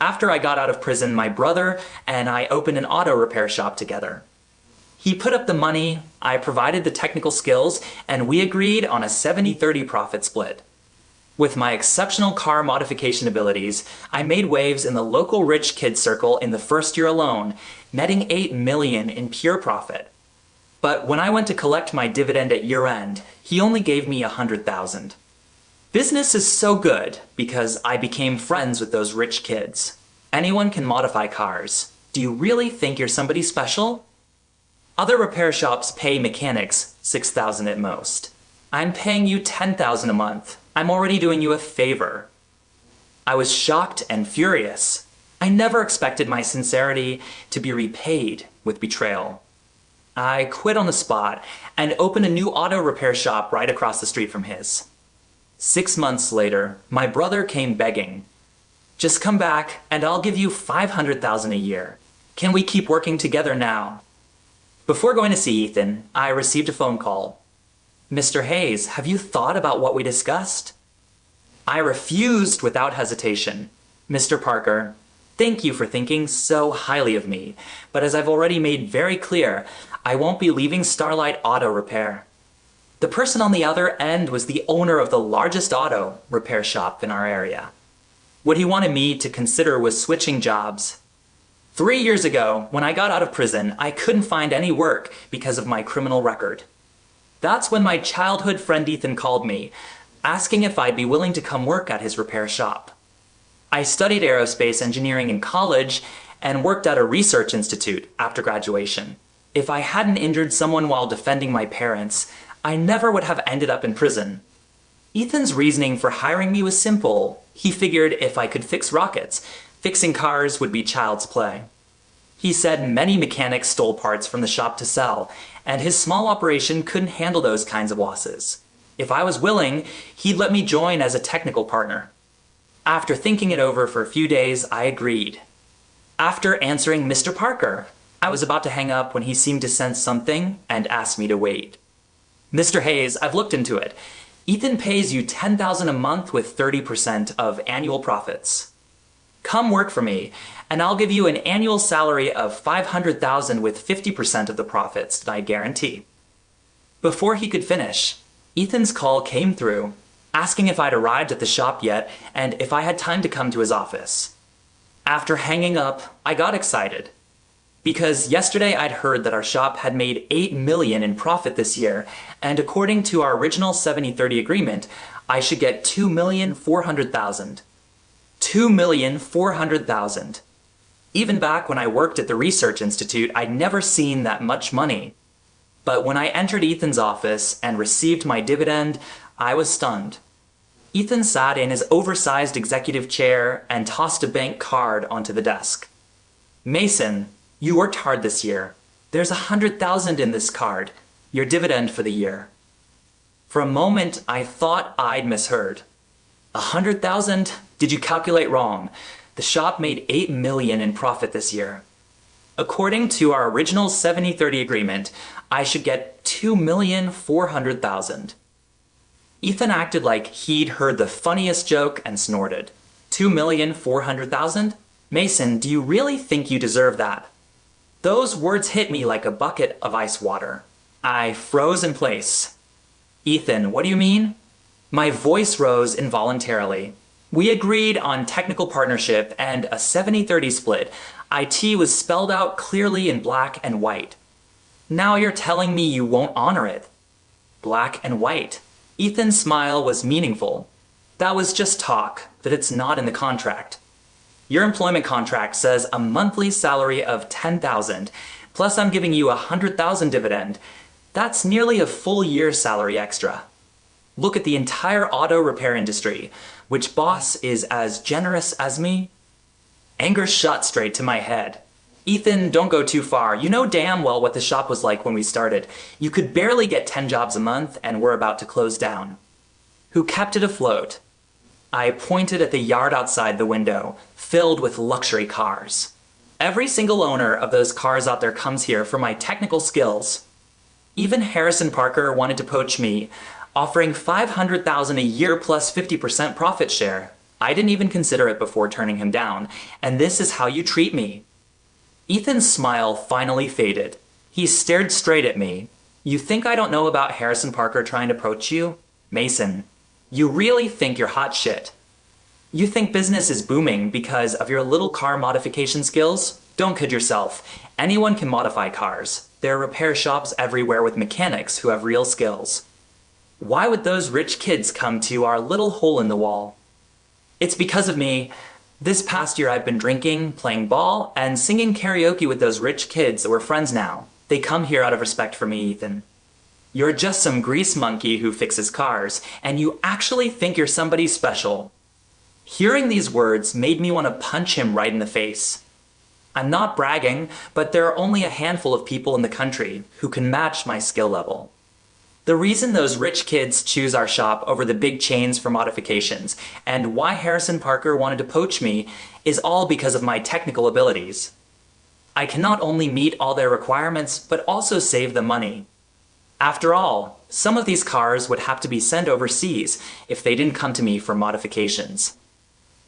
after I got out of prison, my brother and I opened an auto repair shop together. He put up the money, I provided the technical skills, and we agreed on a 70-30 profit split. With my exceptional car modification abilities, I made waves in the local rich kid circle in the first year alone, netting $8 million in pure profit. But when I went to collect my dividend at year-end, he only gave me $100,000. Business is so good because I became friends with those rich kids. Anyone can modify cars. Do you really think you're somebody special? Other repair shops pay mechanics $6,000 at most. I'm paying you $10,000 a month. I'm already doing you a favor. I was shocked and furious. I never expected my sincerity to be repaid with betrayal. I quit on the spot and opened a new auto repair shop right across the street from his. 6 months later, my brother came begging. Just come back and I'll give you $500,000 a year. Can we keep working together now? Before going to see Ethan, I received a phone call. Mr. Hayes, have you thought about what we discussed? I refused without hesitation. Mr. Parker, thank you for thinking so highly of me, but as I've already made very clear, I won't be leaving Starlight Auto Repair. The person on the other end was the owner of the largest auto repair shop in our area. What he wanted me to consider was switching jobs. 3 years ago, when I got out of prison, I couldn't find any work because of my criminal record. That's when my childhood friend Ethan called me, asking if I'd be willing to come work at his repair shop. I studied aerospace engineering in college and worked at a research institute after graduation. If I hadn't injured someone while defending my parents, I never would have ended up in prison. Ethan's reasoning for hiring me was simple. He figured if I could fix rockets, fixing cars would be child's play. He said many mechanics stole parts from the shop to sell, and his small operation couldn't handle those kinds of losses. If I was willing, he'd let me join as a technical partner. After thinking it over for a few days, I agreed. After answering Mr. Parker, I was about to hang up when he seemed to sense something and asked me to wait. Mr. Hayes, I've looked into it. Ethan pays you $10,000 a month with 30% of annual profits. Come work for me, and I'll give you an annual salary of $500,000 with 50% of the profits that I guarantee. Before he could finish, Ethan's call came through, asking if I'd arrived at the shop yet and if I had time to come to his office. After hanging up, I got excited. Because yesterday I'd heard that our shop had made $8 million in profit this year, and according to our original 70-30 agreement, I should get $2,400,000. $2,400,000. Even back when I worked at the Research Institute, I'd never seen that much money. But when I entered Ethan's office and received my dividend, I was stunned. Ethan sat in his oversized executive chair and tossed a bank card onto the desk. Mason, you worked hard this year. There's $100,000 in this card, your dividend for the year. For a moment, I thought I'd misheard. $100,000? Did you calculate wrong? The shop made $8 million in profit this year. According to our original 70-30 agreement, I should get $2,400,000. Ethan acted like he'd heard the funniest joke and snorted. $2,400,000? Mason, do you really think you deserve that? Those words hit me like a bucket of ice water. I froze in place. Ethan, what do you mean? My voice rose involuntarily. We agreed on technical partnership and a 70-30 split. IT was spelled out clearly in black and white. Now you're telling me you won't honor it. Black and white. Ethan's smile was meaningful. That was just talk, that it's not in the contract. Your employment contract says a monthly salary of $10,000, plus I'm giving you $100,000 dividend. That's nearly a full year's salary extra. Look at the entire auto repair industry. Which boss is as generous as me? Anger shot straight to my head. Ethan, don't go too far. You know damn well what the shop was like when we started. You could barely get 10 jobs a month and we're about to close down. Who kept it afloat? I pointed at the yard outside the window, filled with luxury cars. Every single owner of those cars out there comes here for my technical skills. Even Harrison Parker wanted to poach me, offering $500,000 a year plus 50% profit share. I didn't even consider it before turning him down, and this is how you treat me. Ethan's smile finally faded. He stared straight at me. You think I don't know about Harrison Parker trying to approach you? Mason, you really think you're hot shit. You think business is booming because of your little car modification skills? Don't kid yourself. Anyone can modify cars. There are repair shops everywhere with mechanics who have real skills. Why would those rich kids come to our little hole in the wall? It's because of me. This past year I've been drinking, playing ball, and singing karaoke with those rich kids that we're friends now. They come here out of respect for me, Ethan. You're just some grease monkey who fixes cars, and you actually think you're somebody special. Hearing these words made me want to punch him right in the face. I'm not bragging, but there are only a handful of people in the country who can match my skill level. The reason those rich kids choose our shop over the big chains for modifications, and why Harrison Parker wanted to poach me, is all because of my technical abilities. I can not only meet all their requirements, but also save them money. After all, some of these cars would have to be sent overseas if they didn't come to me for modifications.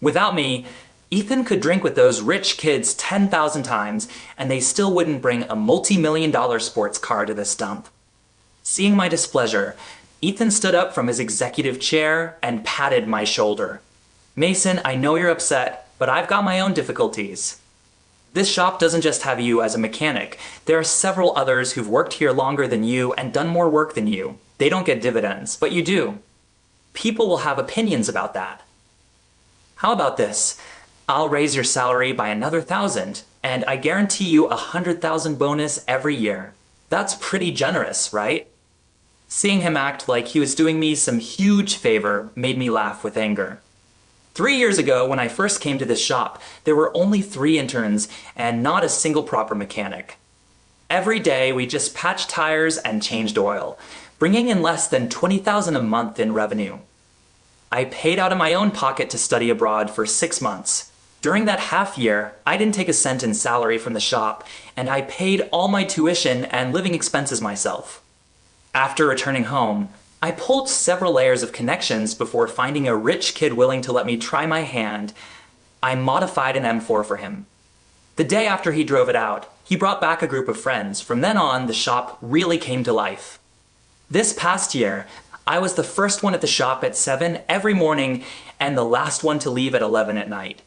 Without me, Ethan could drink with those rich kids 10,000 times, and they still wouldn't bring a multi-million-dollar sports car to this dump. Seeing my displeasure, Ethan stood up from his executive chair and patted my shoulder. Mason, I know you're upset, but I've got my own difficulties. This shop doesn't just have you as a mechanic. There are several others who've worked here longer than you and done more work than you. They don't get dividends, but you do. People will have opinions about that. How about this? I'll raise your salary by another 1,000, and I guarantee you 100,000 bonus every year. That's pretty generous, right? Seeing him act like he was doing me some huge favor made me laugh with anger. 3 years ago, when I first came to this shop, there were only 3 interns and not a single proper mechanic. Every day, we just patched tires and changed oil, bringing in less than $20,000 a month in revenue. I paid out of my own pocket to study abroad for 6 months. During that half year, I didn't take a cent in salary from the shop, and I paid all my tuition and living expenses myself. After returning home, I pulled several layers of connections before finding a rich kid willing to let me try my hand. I modified an M4 for him. The day after he drove it out, he brought back a group of friends. From then on, the shop really came to life. This past year, I was the first one at the shop at 7 every morning and the last one to leave at 11 at night.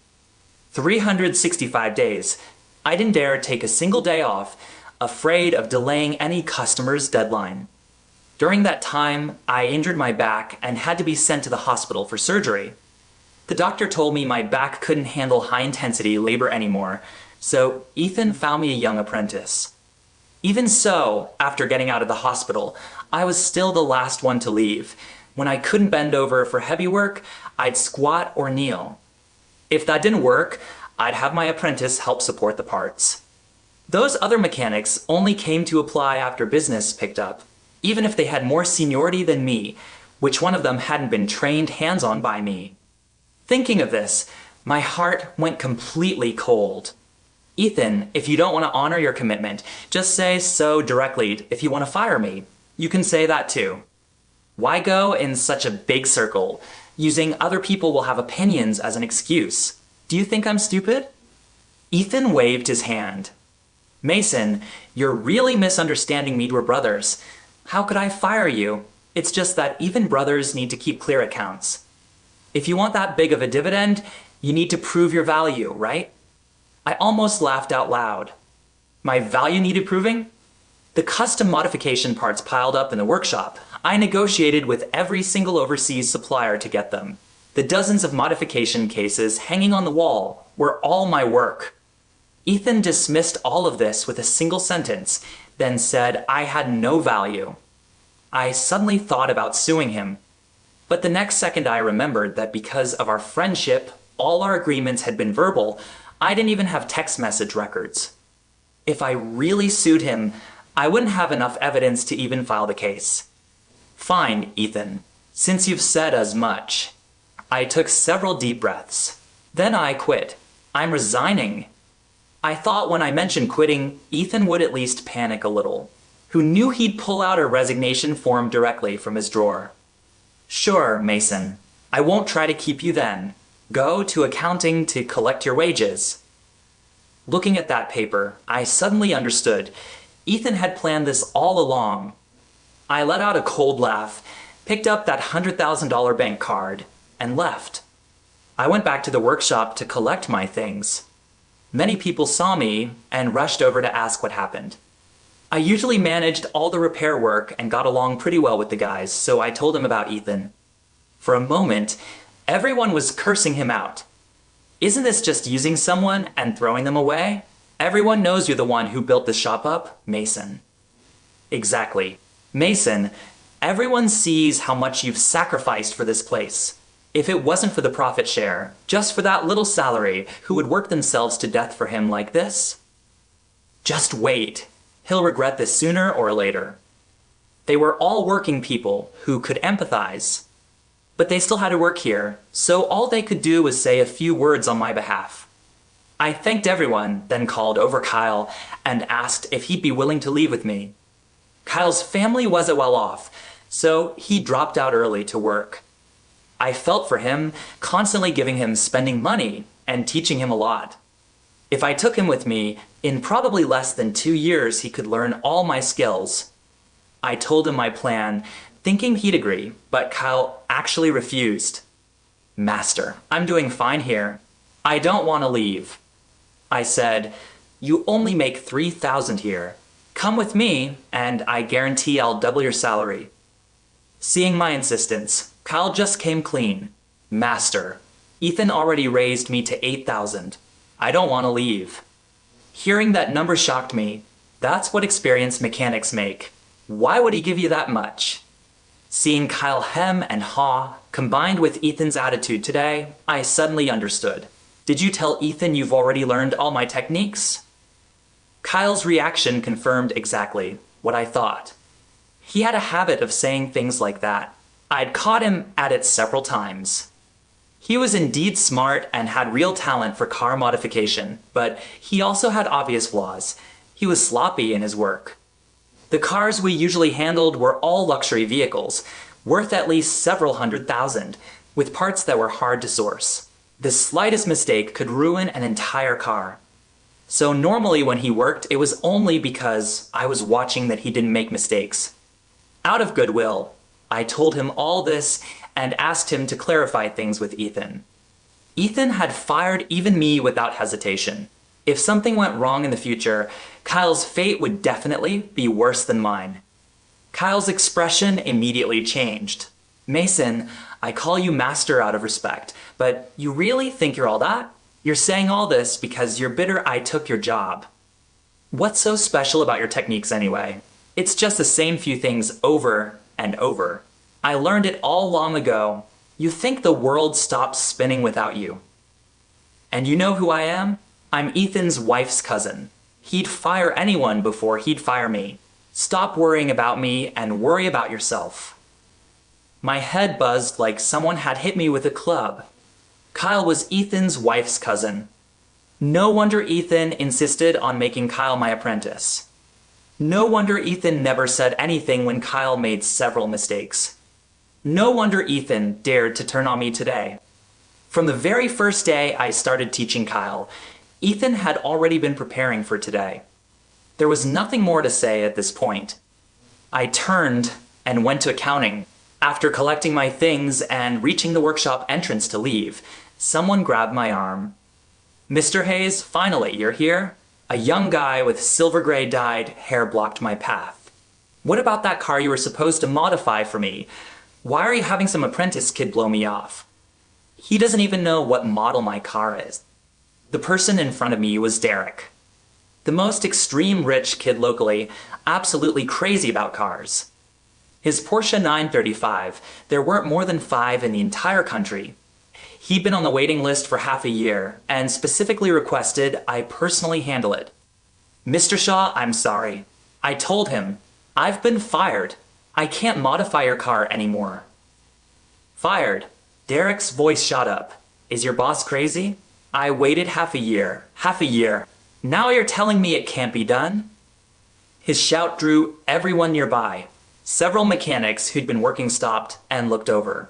365 days. I didn't dare take a single day off, afraid of delaying any customer's deadline. During that time, I injured my back and had to be sent to the hospital for surgery. The doctor told me my back couldn't handle high-intensity labor anymore, so Ethan found me a young apprentice. Even so, after getting out of the hospital, I was still the last one to leave. When I couldn't bend over for heavy work, I'd squat or kneel. If that didn't work, I'd have my apprentice help support the parts. Those other mechanics only came to apply after business picked up, even if they had more seniority than me, which one of them hadn't been trained hands-on by me. Thinking of this, my heart went completely cold. Ethan, if you don't want to honor your commitment, just say so directly. If you want to fire me, you can say that too. Why go in such a big circle, using other people will have opinions as an excuse? Do you think I'm stupid? Ethan waved his hand. Mason, you're really misunderstanding me. We're brothers. How could I fire you? It's just that even brothers need to keep clear accounts. If you want that big of a dividend, you need to prove your value, right? I almost laughed out loud. My value needed proving? The custom modification parts piled up in the workshop. I negotiated with every single overseas supplier to get them. The dozens of modification cases hanging on the wall were all my work. Ethan dismissed all of this with a single sentence, then said I had no value. I suddenly thought about suing him. But the next second I remembered that because of our friendship, all our agreements had been verbal. I didn't even have text message records. If I really sued him, I wouldn't have enough evidence to even file the case. Fine, Ethan, since you've said as much. I took several deep breaths. Then I quit. I'm resigning. I thought when I mentioned quitting, Ethan would at least panic a little. Who knew he'd pull out a resignation form directly from his drawer. Sure, Mason. I won't try to keep you then. Go to accounting to collect your wages. Looking at that paper, I suddenly understood. Ethan had planned this all along. I let out a cold laugh, picked up that $100,000 bank card, and left. I went back to the workshop to collect my things. Many people saw me and rushed over to ask what happened. I usually managed all the repair work and got along pretty well with the guys, so I told them about Ethan. For a moment, everyone was cursing him out. Isn't this just using someone and throwing them away? Everyone knows you're the one who built this shop up, Mason. Exactly. Mason, everyone sees how much you've sacrificed for this place. If it wasn't for the profit share, just for that little salary, who would work themselves to death for him like this? Just wait. He'll regret this sooner or later. They were all working people who could empathize. But they still had to work here, so all they could do was say a few words on my behalf. I thanked everyone, then called over Kyle and asked if he'd be willing to leave with me. Kyle's family wasn't well off, so he dropped out early to work. I felt for him, constantly giving him spending money and teaching him a lot. If I took him with me, in probably less than 2 years he could learn all my skills. I told him my plan, thinking he'd agree, but Kyle actually refused. Master, I'm doing fine here. I don't want to leave. I said, you only make $3,000 here. Come with me, and I guarantee I'll double your salary. Seeing my insistence, Kyle just came clean. Master, Ethan already raised me to $8,000. I don't want to leave. Hearing that number shocked me. That's what experienced mechanics make. Why would he give you that much? Seeing Kyle hem and haw, combined with Ethan's attitude today, I suddenly understood. Did you tell Ethan you've already learned all my techniques? Kyle's reaction confirmed exactly what I thought. He had a habit of saying things like that. I'd caught him at it several times. He was indeed smart and had real talent for car modification, but he also had obvious flaws. He was sloppy in his work. The cars we usually handled were all luxury vehicles, worth at least several $100,000, with parts that were hard to source. The slightest mistake could ruin an entire car. So normally when he worked, it was only because I was watching that he didn't make mistakes. Out of goodwill, I told him all this and asked him to clarify things with Ethan. Ethan had fired even me without hesitation. If something went wrong in the future, Kyle's fate would definitely be worse than mine. Kyle's expression immediately changed. Mason, I call you master out of respect, but you really think you're all that? You're saying all this because you're bitter I took your job. What's so special about your techniques anyway? It's just the same few things over and over. I learned it all long ago. You think the world stops spinning without you. And you know who I am? I'm Ethan's wife's cousin. He'd fire anyone before he'd fire me. Stop worrying about me and worry about yourself. My head buzzed like someone had hit me with a club. Kyle was Ethan's wife's cousin. No wonder Ethan insisted on making Kyle my apprentice. No wonder Ethan never said anything when Kyle made several mistakes. No wonder Ethan dared to turn on me today. From the very first day I started teaching Kyle, Ethan had already been preparing for today. There was nothing more to say at this point. I turned and went to accounting. After collecting my things and reaching the workshop entrance to leave, someone grabbed my arm. Mr. Hayes, finally, you're here? A young guy with silver gray dyed hair blocked my path. What about that car you were supposed to modify for me? Why are you having some apprentice kid blow me off? He doesn't even know what model my car is. The person in front of me was Derek. The most extreme rich kid locally, absolutely crazy about cars. His Porsche 935, there weren't more than 5 in the entire country. He'd been on the waiting list for half a year, and specifically requested I personally handle it. Mr. Shaw, I'm sorry. I told him, I've been fired. I can't modify your car anymore. Fired. Derek's voice shot up. Is your boss crazy? I waited half a year. Now you're telling me it can't be done? His shout drew everyone nearby. Several mechanics who'd been working stopped and looked over.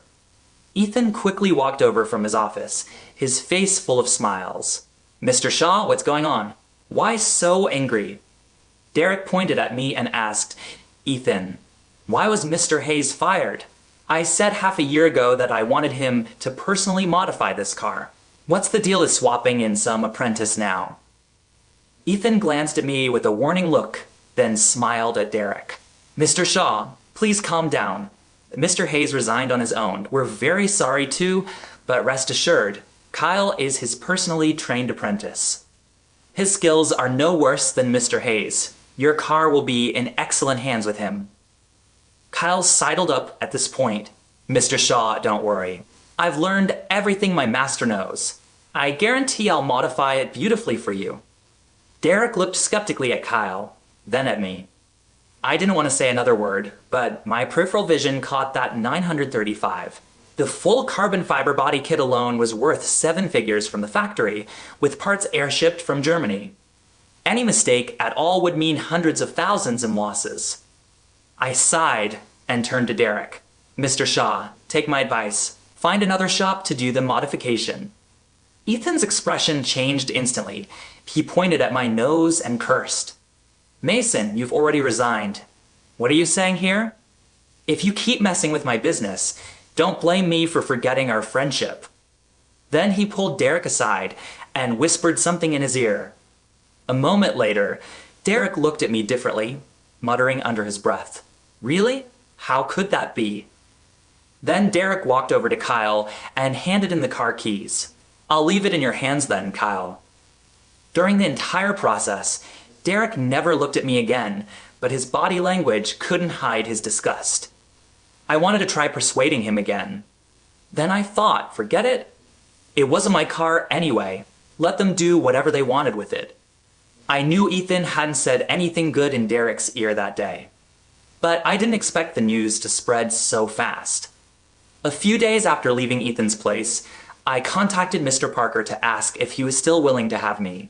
Ethan quickly walked over from his office, his face full of smiles. "Mr. Shaw, what's going on? Why so angry?" Derek pointed at me and asked, "Ethan, why was Mr. Hayes fired? I said half a year ago that I wanted him to personally modify this car. What's the deal with swapping in some apprentice now?" Ethan glanced at me with a warning look, then smiled at Derek. "Mr. Shaw, please calm down. Mr. Hayes resigned on his own. We're very sorry too, but rest assured, Kyle is his personally trained apprentice. His skills are no worse than Mr. Hayes. Your car will be in excellent hands with him." Kyle sidled up at this point. "Mr. Shaw, don't worry. I've learned everything my master knows. I guarantee I'll modify it beautifully for you." Derek looked skeptically at Kyle, then at me. I didn't want to say another word, but my peripheral vision caught that 935. The full carbon fiber body kit alone was worth 7 figures from the factory, with parts airshipped from Germany. Any mistake at all would mean hundreds of thousands in losses. I sighed and turned to Derek. "Mr. Shaw, take my advice. Find another shop to do the modification." Ethan's expression changed instantly. He pointed at my nose and cursed. "Mason, you've already resigned. What are you saying here? If you keep messing with my business, don't blame me for forgetting our friendship." Then he pulled Derek aside and whispered something in his ear. A moment later, Derek looked at me differently, muttering under his breath, "Really? How could that be?" Then Derek walked over to Kyle and handed him the car keys. "I'll leave it in your hands then, Kyle." During the entire process, Derek never looked at me again, but his body language couldn't hide his disgust. I wanted to try persuading him again. Then I thought, forget it. It wasn't my car anyway. Let them do whatever they wanted with it. I knew Ethan hadn't said anything good in Derek's ear that day. But I didn't expect the news to spread so fast. A few days after leaving Ethan's place, I contacted Mr. Parker to ask if he was still willing to have me.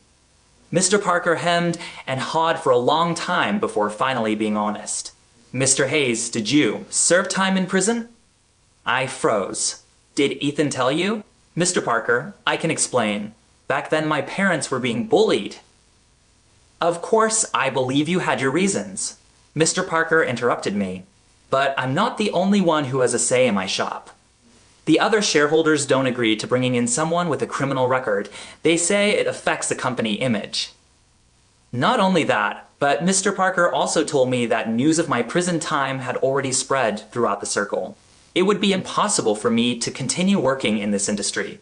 Mr. Parker hemmed and hawed for a long time before finally being honest. "Mr. Hayes, did you serve time in prison?" I froze. "Did Ethan tell you?" "Mr. Parker, I can explain. Back then my parents were being bullied." "Of course, I believe you had your reasons." Mr. Parker interrupted me. "But I'm not the only one who has a say in my shop. The other shareholders don't agree to bringing in someone with a criminal record. They say it affects the company image." Not only that, but Mr. Parker also told me that news of my prison time had already spread throughout the circle. It would be impossible for me to continue working in this industry.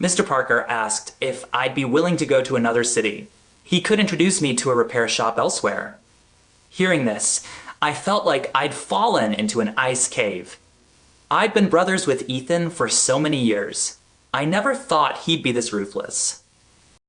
Mr. Parker asked if I'd be willing to go to another city. He could introduce me to a repair shop elsewhere. Hearing this, I felt like I'd fallen into an ice cave. I'd been brothers with Ethan for so many years. I never thought he'd be this ruthless.